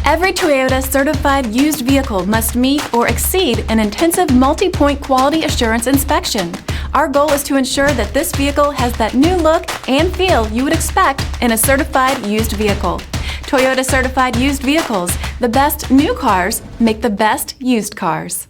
Every Toyota certified used vehicle must meet or exceed an intensive multi-point quality assurance inspection. Our goal is to ensure that this vehicle has that new look and feel you would expect in a certified used vehicle. Toyota certified used vehicles, the best new cars make the best used cars.